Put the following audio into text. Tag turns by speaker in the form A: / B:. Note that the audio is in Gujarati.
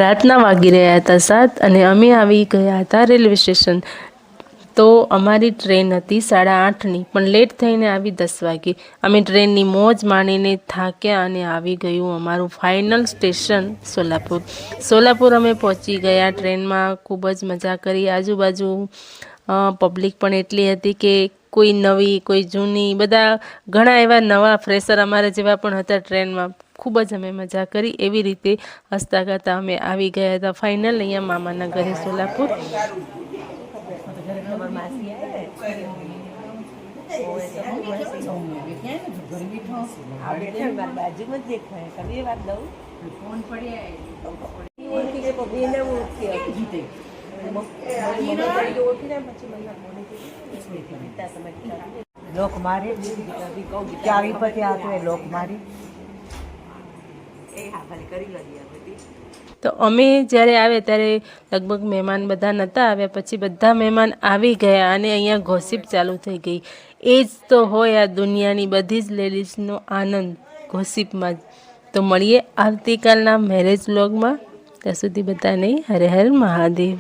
A: રાતના વાગી રહ્યા હતા 7 અને અમે આવી ગયા હતા રેલવે સ્ટેશન। તો અમારી ટ્રેન હતી 8:30ની, પણ લેટ થઈને આવી 10 વાગે। અમે ટ્રેનની મોજ માણીને થાક્યા અને આવી ગયું અમારું ફાઇનલ સ્ટેશન સોલાપુર। સોલાપુર અમે પહોંચી ગયા ટ્રેનમાં, ખૂબ જ મજા કરી। આજુબાજુ પબ્લિક પણ એટલી હતી કે કોઈ નવી કોઈ જૂની, બધા ઘણા એવા નવા ફ્રેશર અમારા જેવા પણ હતા ટ્રેનમાં। ખૂબ જ અમે મજા કરી। એવી રીતે હસતા ગાતા અમે આવી ગયા હતા ફાઇનલ અહીંયા મામાના ઘરે સોલાપુર।
B: लोक मारे चावी पति आते लोक मारी।
A: તો અમે જ્યારે આવ્યા ત્યારે લગભગ મહેમાન બધા નહોતા આવ્યા, પછી બધા મહેમાન આવી ગયા અને અહીંયા ગોસિપ ચાલુ થઈ ગઈ। એ જ તો હોય આ દુનિયાની બધી જ લેડીઝનો આનંદ ગોસિપમાં જ। તો મળીએ આવતીકાલના મેરેજ વ્લોગમાં, ત્યાં સુધી બધાને હર હર મહાદેવ।